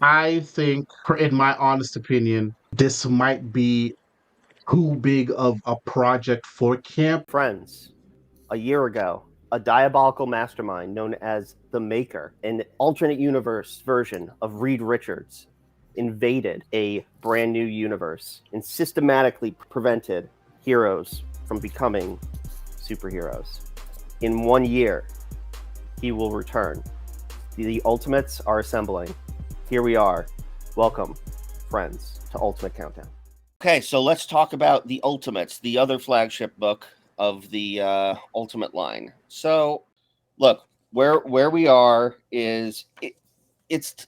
I think, in my honest opinion, this might be too big of a project for camp. Friends, a year ago, a diabolical mastermind known as the Maker, an alternate universe version of Reed Richards, invaded a brand new universe and systematically prevented heroes from becoming superheroes. In 1 year, he will return. The Ultimates are assembling. Here we are. Welcome, friends, to Ultimate Countdown. Okay, so let's talk about the Ultimates, the other flagship book of the Ultimate line. So, look, where we are is it's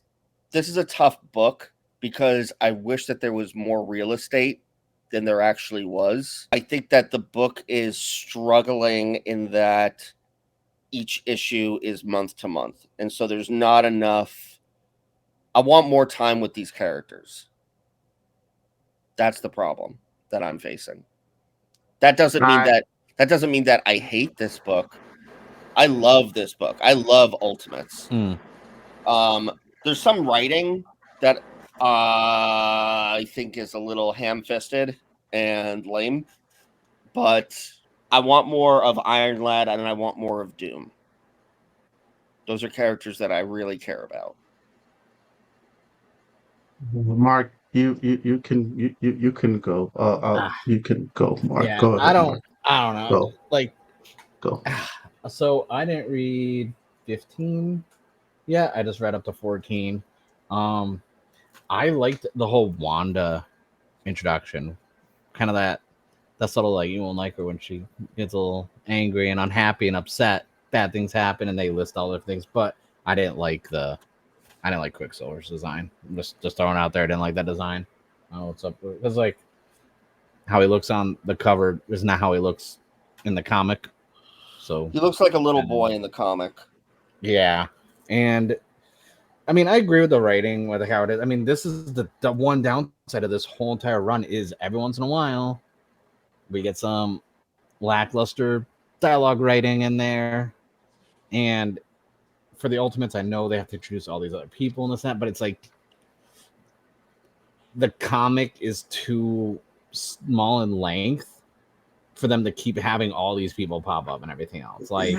this is a tough book because I wish that there was more real estate than there actually was. I think that the book is struggling in that each issue is month to month, and so there's not enough. I want more time with these characters. That's the problem that I'm facing. That doesn't mean I that I hate this book. I love this book. I love Ultimates. There's some writing that I think is a little ham-fisted and lame, but I want more of Iron Lad and I want more of Doom. Those are characters that I really care about. Mark, you can you can go. You can go, Mark. Yeah, Go ahead, Mark. I don't know. Go. Like, Go. so I didn't read 15. Yeah, I just read up to 14. I liked the whole Wanda introduction. Kind of that sort of like you won't like her when she gets a little angry and unhappy and upset. Bad things happen and they list all their things, but I didn't like Quicksilver's design. I'm just throwing it out there. I didn't like that design. I don't know what's up with it. Because like how he looks on the cover is not how he looks in the comic. So He looks like a little boy in the comic. yeah. And I mean, I agree with the writing, with how it is. I mean, this is the one downside of this whole entire run is every once in a while we get some lackluster dialogue writing in there. And for the Ultimates, I know they have to introduce all these other people and this and that, but it's like the comic is too small in length for them to keep having all these people pop up and everything else. Like,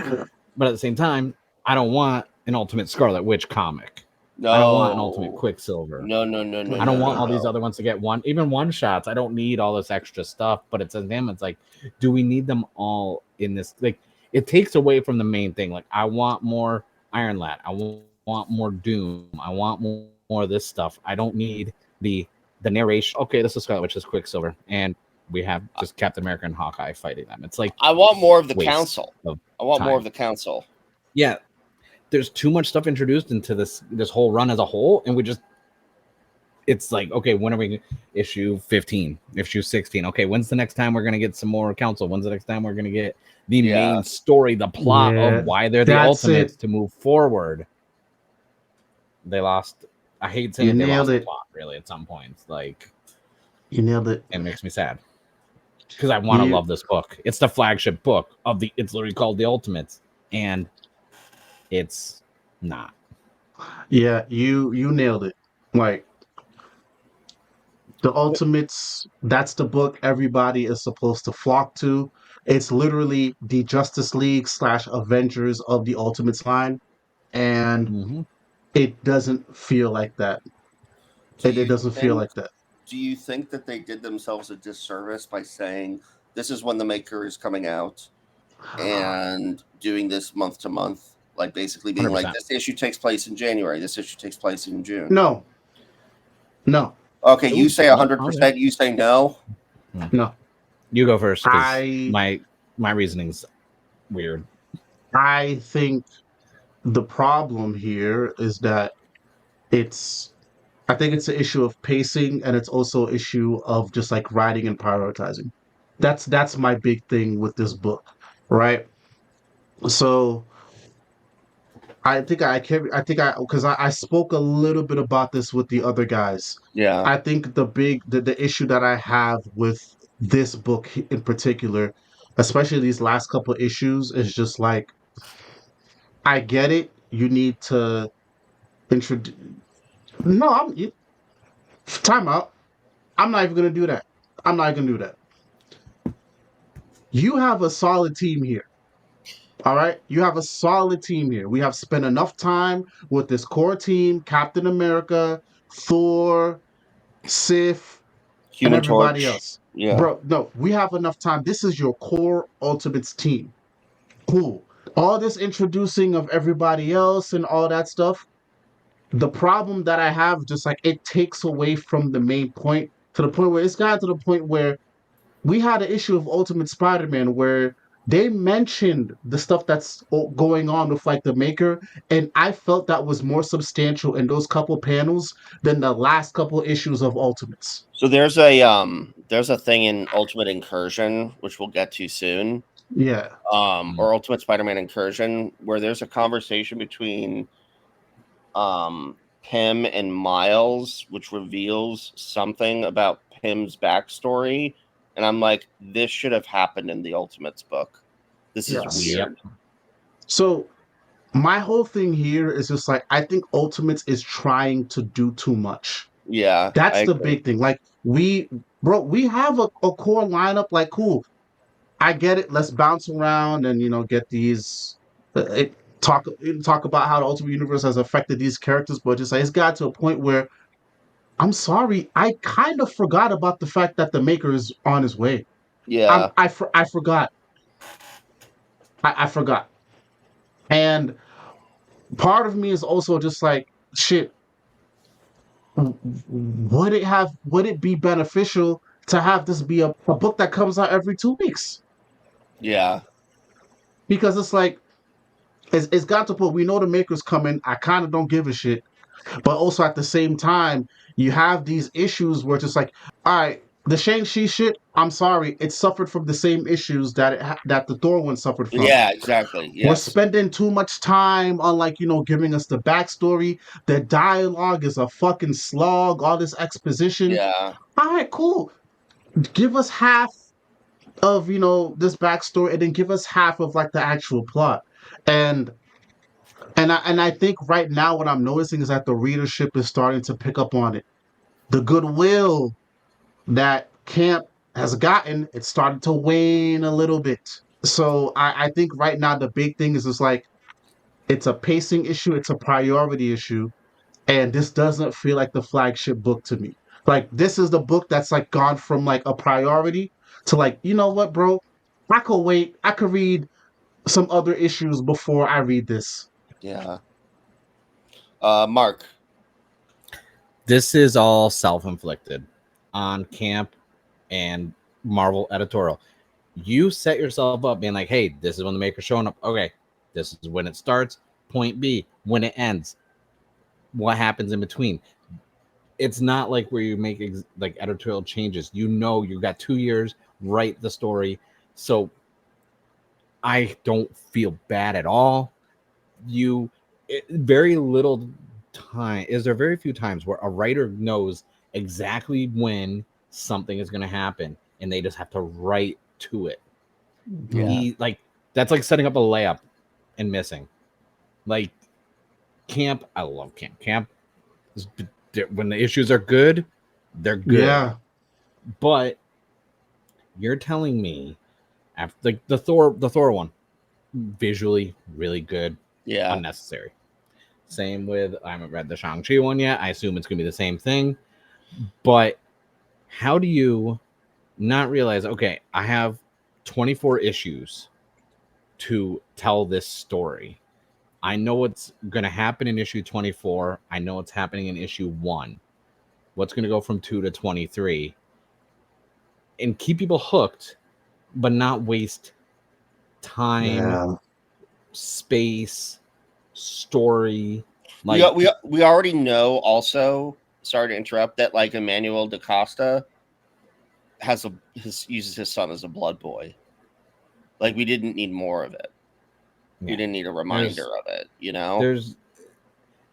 but at the same time, I don't want an Ultimate Scarlet Witch comic. No. I don't want an Ultimate Quicksilver. No. I don't want all these other ones to get even one shots. I don't need all this extra stuff. But it's them. It's like, do we need them all in this? Like, it takes away from the main thing. Like, I want more Iron Lad. I want more Doom. I want more of this stuff. I don't need the narration. Okay, this is Scarlet Witch, this is Quicksilver, and we have just Captain America and Hawkeye fighting them. It's like I want more of the council. I want more of the council. Yeah. There's too much stuff introduced into this whole run as a whole, and it's like, okay, when are we issue 15, issue 16? Okay, when's the next time we're gonna get some more council? When's the next time we're gonna get the main story, the plot of why they're the Ultimates to move forward? They lost. I hate saying they lost the plot really at some points. Like, you nailed it. It makes me sad because I want to love this book. It's the flagship book of the. It's literally called The Ultimates, and it's not. Yeah, you nailed it. Like, the Ultimates, that's the book everybody is supposed to flock to. It's literally the Justice League / Avengers of the Ultimates line, and it doesn't feel like that. It doesn't feel like that. Do you think that they did themselves a disservice by saying this is when the Maker is coming out and doing this month to month? Like, basically being 100%. Like, this issue takes place in January, this issue takes place in June. No. Okay, you say 100%. You say no. No. You go first. My reasoning's weird. I think the problem here is that I think it's an issue of pacing, and it's also an issue of just like writing and prioritizing. That's my big thing with this book, right? So I think because I spoke a little bit about this with the other guys. Yeah. I think the issue that I have with this book in particular, especially these last couple issues, is just like, I get it. You need to introduce. No, time out. I'm not even gonna do that. I'm not gonna do that. You have a solid team here. All right, you have a solid team here. We have spent enough time with this core team: Captain America, Thor, Sif, and Human everybody Torch. else. Yeah. Bro, no, we have enough time. This is your core Ultimates team. Cool. All this introducing of everybody else and all that stuff. The problem that I have, just like it takes away from the main point to the point where it's gotten to the point where we had an issue of Ultimate Spider-Man where they mentioned the stuff that's going on with like the maker, and I felt that was more substantial in those couple panels than the last couple issues of Ultimates. So there's a thing in Ultimate Incursion, which we'll get to soon. Yeah. Or Ultimate Spider-Man Incursion, where there's a conversation between Pym and Miles, which reveals something about Pym's backstory. And I'm like, this should have happened in the Ultimates book. This is Yes. weird. So my whole thing here is just like I think Ultimates is trying to do too much. Yeah, I That's the agree. big thing. Like we have a core lineup. Like, cool. I get it. Let's bounce around and get these talk talk about how the Ultimate Universe has affected these characters, but just like it's got to a point where I'm sorry, I kind of forgot about the fact that the Maker is on his way. Yeah, I forgot. I forgot. And part of me is also just like, shit. Would it be beneficial to have this be a book that comes out every 2 weeks? yeah, Because it's like it's got to put we know the Maker's coming. I kind of don't give a shit. But also at the same time, you have these issues where it's just like, all right, the Shang-Chi shit, I'm sorry, it suffered from the same issues that the Thor one suffered from. yeah, exactly. We're Yes. spending too much time on like, giving us the backstory. The dialogue is a fucking slog, all this exposition. Yeah, All right, cool. Give us half of, this backstory and then give us half of like the actual plot. And and I think right now what I'm noticing is that the readership is starting to pick up on it. The goodwill that Camp has gotten, it's started to wane a little bit. So I think right now the big thing is just like it's a pacing issue, it's a priority issue, and this doesn't feel like the flagship book to me. Like this is the book that's like gone from like a priority to like, you know what, bro? I could wait. I could read some other issues before I read this. yeah. Mark. This is all self-inflicted on Camp and Marvel editorial. You set yourself up being like, hey, this is when the Maker's showing up. Okay, this is when it starts. Point B, when it ends. What happens in between? It's not like where you make like editorial changes. You got 2 years, write the story. So I don't feel bad at all. Very little time is there very few times where a writer knows exactly when something is going to happen and they just have to write to it. Yeah. Like that's like setting up a layup and missing. Like Camp, I love Camp when the issues are good, they're good. Yeah. But you're telling me after the Thor one, visually really good, Yeah. unnecessary. Same with I haven't read the Shang-Chi one yet. I assume it's gonna be the same thing. But how do you not realize, okay, I have 24 issues to tell this story. I know what's gonna happen in issue 24. I know what's happening in issue 1. What's gonna go from 2 to 23. And keep people hooked, but not waste time, space, story. Like we already know also, sorry to interrupt, that like Emmanuel DaCosta uses his son as a blood boy. Like we didn't need more of it. Yeah. We didn't need a reminder of it,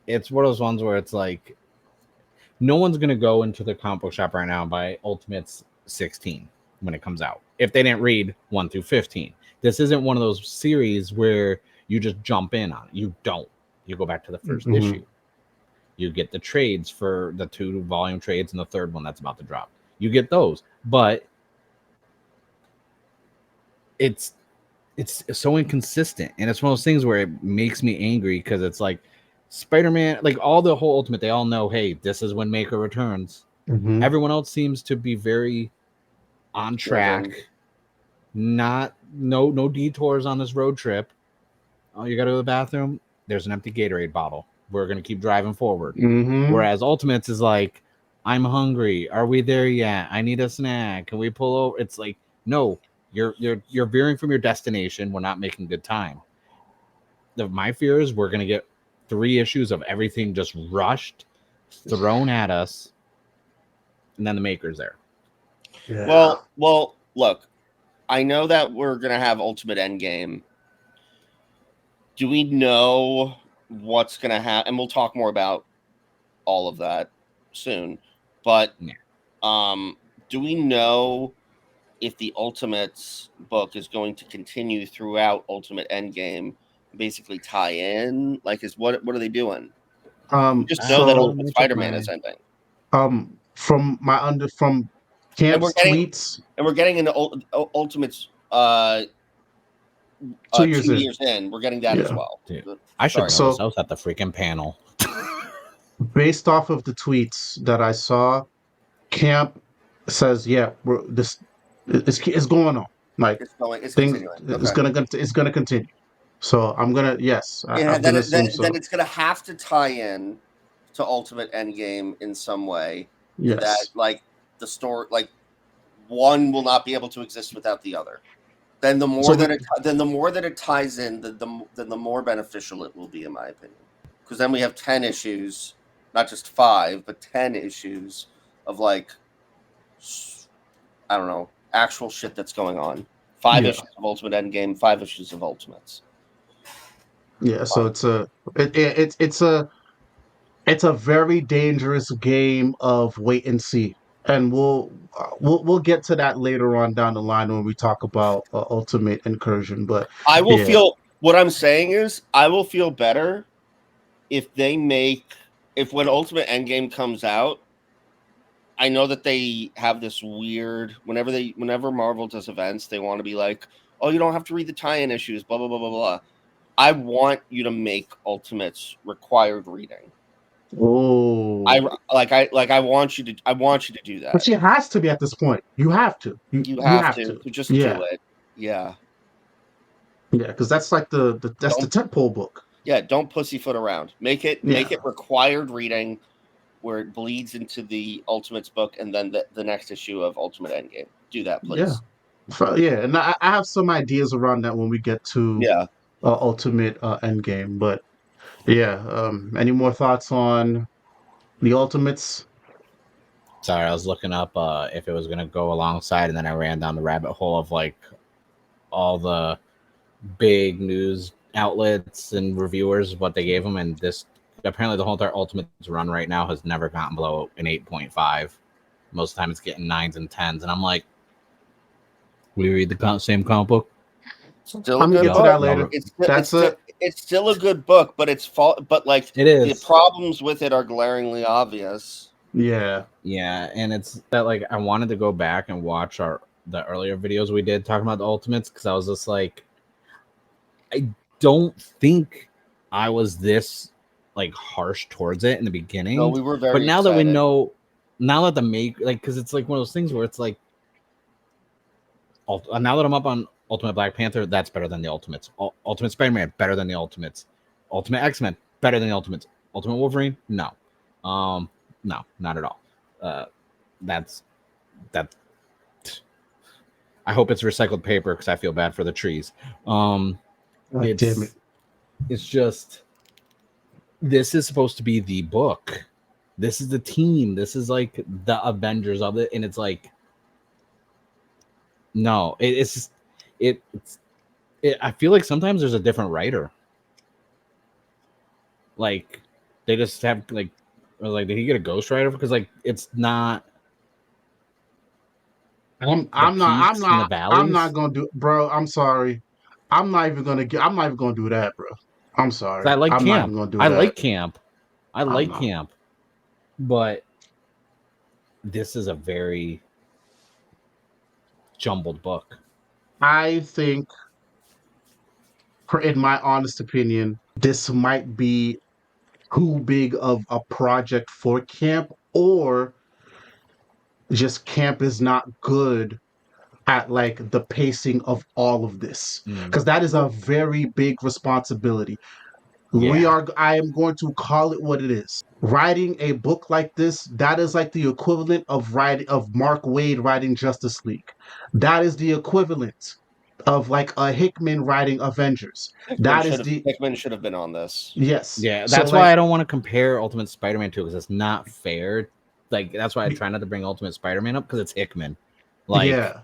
It's one of those ones where it's like no one's gonna go into the comic book shop right now and buy Ultimates 16 when it comes out if they didn't read 1 through 15. This isn't one of those series where you just jump in on it. You don't. You go back to the 1st issue. You get the trades for the 2 volume trades and the third one that's about to drop. You get those, but it's so inconsistent, and it's one of those things where it makes me angry because it's like Spider-Man, like all the whole Ultimate, they all know, hey, this is when Maker returns. Mhm. Everyone else seems to be very on track. No detours on this road trip. Oh, you got to go to the bathroom? There's an empty Gatorade bottle. We're gonna keep driving forward. Mhm. Whereas Ultimates is like, I'm hungry. Are we there yet? I need a snack. Can we pull over? It's like, no, you're veering from your destination. We're not making good time. My fear is we're gonna get 3 issues of everything just rushed, thrown at us, and then the Maker's there. Yeah. Well, look, I know that we're gonna have Ultimate Endgame. Do we know what's gonna happen? And we'll talk more about all of that soon. But do we know if the Ultimates book is going to continue throughout Ultimate Endgame, basically tie in? Like, what are they doing? Just know that Ultimate Spider-Man is ending. From Camp's tweets, and we're getting into Ultimates 2 years 2 in. years in. We're getting that as well. Dude, I should know So- this. I was at the freaking panel. Based off of the tweets that I saw, Camp says, "Yeah, it's going on. Like It's things, continuing. it's gonna continue." So I'm gonna I'm then, gonna assume so. then it's gonna have to tie in to Ultimate Endgame in some way. Yes. That like the story, like one will not be able to exist without the other. Then the more that it ties in, then the more beneficial it will be, in my opinion. Because then we have 10 issues, not just 5, but 10 issues of like, I don't know, actual shit that's going on. 5 issues of Ultimate Endgame, 5 issues of Ultimates. Yeah, so it's a very dangerous game of wait and see, and we'll get to that later on down the line when we talk about Ultimate Incursion. But I will feel what I'm saying is I will feel better if when Ultimate Endgame comes out. I know that they have this weird whenever Marvel does events, they want to be like, oh, you don't have to read the tie-in issues, blah blah blah blah blah. I want you to make Ultimates required reading. Oh, I want you to do that. But she has to be at this point. You have to. You have to just do it. Yeah. Yeah, because that's like the tentpole book. Yeah, don't pussyfoot around. Make it required reading where it bleeds into the Ultimates book and then the next issue of Ultimate Endgame. Do that, please. Yeah, and I have some ideas around that when we get to Ultimate Endgame. But any more thoughts on the Ultimates? Sorry, I was looking up if it was going to go alongside, and then I ran down the rabbit hole of like all the big news outlets and reviewers, what they gave them, and this apparently the whole entire Ultimates run right now has never gotten below an 8.5. Most of the time it's getting 9s and 10s, and I'm like, we read the same comic book. Still a good book. To that later. It's still a good book, but it is. The problems with it are glaringly obvious. Yeah, and it's that like I wanted to go back and watch the earlier videos we did talking about the Ultimates because I was just like, I don't think I was this like harsh towards it in the beginning. No, we were very. But now excited. that we know, now that because it's like one of those things where it's like, now that I'm up on Ultimate Black Panther, that's better than the Ultimates. Ultimate Spider-Man, better than the Ultimates. Ultimate X-Men, better than the Ultimates. Ultimate Wolverine, no, no, not at all. That's that. I hope it's recycled paper because I feel bad for the trees. Damn it. It's just, this is supposed to be the book. This is the team. This is like the Avengers of it, and it's like, no, it's I feel like sometimes there's a different writer. Like they just have like did he get a ghostwriter? Because like it's not. I'm not gonna do, bro. I'm sorry. I'm not even gonna do that, bro. I'm sorry. I like I'm Camp. not even gonna do I that. like Camp. I I'm like not. camp, but this is a very jumbled book. I think, in my honest opinion, this might be too big of a project for camp, or just camp is not good at like the pacing of all of this, Mm, because that is a very big responsibility. yeah. I am going to call it what it is. Writing a book like this, that is like the equivalent of Mark Wade writing Justice League. That is the equivalent of like a Hickman writing Avengers. That is the Hickman should have been on this. yes. Yeah, So that's why like I don't want to compare Ultimate Spider-Man to, because it's not fair. Like that's why I try not to bring Ultimate Spider-Man up, because it's Hickman. Like yeah,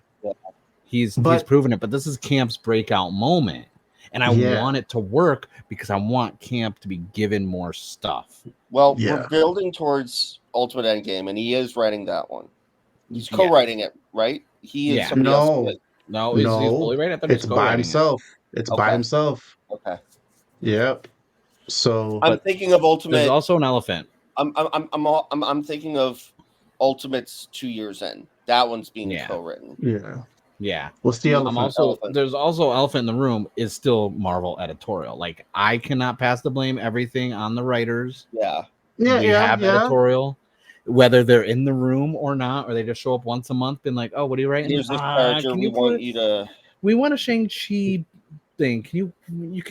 he's but proven it, but this is Camp's breakout moment. And I yeah, want it to work because I want Camp to be given more stuff. Well, we're yeah. building towards Ultimate Endgame, and he is writing that one. He's Yeah. co-writing it, right? He and Yeah. somebody else. No, No, he's no. fully right. I thought he was It's by co-writing it. himself. It's by Okay, himself. okay. Yep. So I'm But thinking of there's Ultimate. also an elephant. I'm thinking of Ultimates 2 years in. That one's being Yeah. co-written. yeah. Yeah. What's the I'm elephant? also there's also elephant in the room is still Marvel editorial. Like I cannot pass the blame everything on the writers. Yeah. Yeah, We yeah, have yeah. editorial, whether they're in the room or not, or they just show up once a month, being like, "Oh, what are you writing? Here's this character. Can We you want put? you to. We want a Shang-Chi thing. Can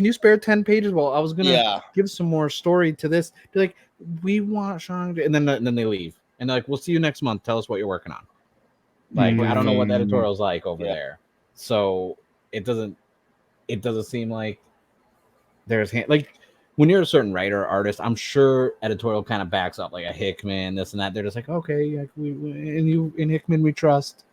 you spare 10 pages? Well, I was gonna Yeah. give some more story to this. They're like, we want Shang, and then they leave, and they're like, we'll see you next month. Tell us what you're working on. Like I don't know what the Mm, editorial's like over Yeah. there, so it doesn't seem like there's like when you're a certain writer or artist, I'm sure editorial kind of backs up like a Hickman, this and that. They're just like, okay, like in Hickman we trust.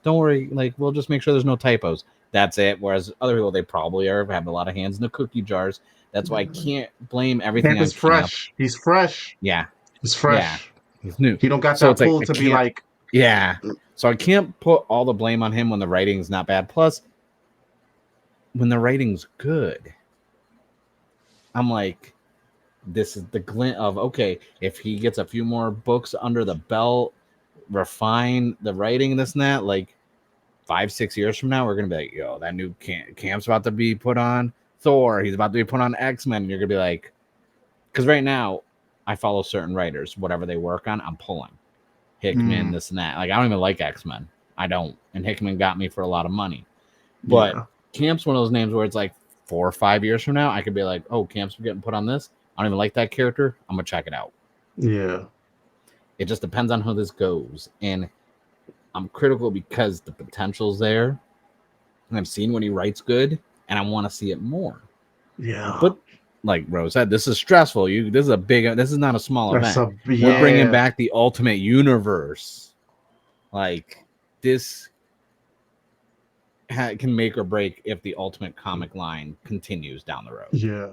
Don't worry, like we'll just make sure there's no typos. That's it. Whereas other people, they probably have a lot of hands in the cookie jars. That's why I can't blame everything Camp on is Camp. fresh. He's fresh. Yeah, He's yeah, fresh. he's new. He don't got So that it's like pull I to be can't. like, Yeah, so I can't put all the blame on him when the writing's not bad. Plus, when the writing's good, I'm like, this is the glint of okay, if he gets a few more books under the belt, refine the writing, this and that, like 5-6 years from now, we're gonna be like, yo, that new camp's about to be put on Thor, he's about to be put on X-Men, and you're gonna be like, because right now I follow certain writers, whatever they work on, I'm pulling Hickman, this and that. Like I don't even like X-Men. I don't. And Hickman got me for a lot of money. But yeah, Camp's one of those names where it's like 4 or 5 years from now, I could be like, oh, Camp's getting put on this. I don't even like that character. I'm gonna check it out. yeah, It just depends on how this goes. And I'm critical because the potential's there. And I've seen when he writes good, and I want to see it more. yeah. But like Rose said, this is stressful. This is not a small That's event. a We're bringing yeah, back the Ultimate Universe. Like this can make or break if the Ultimate comic line continues down the road. yeah.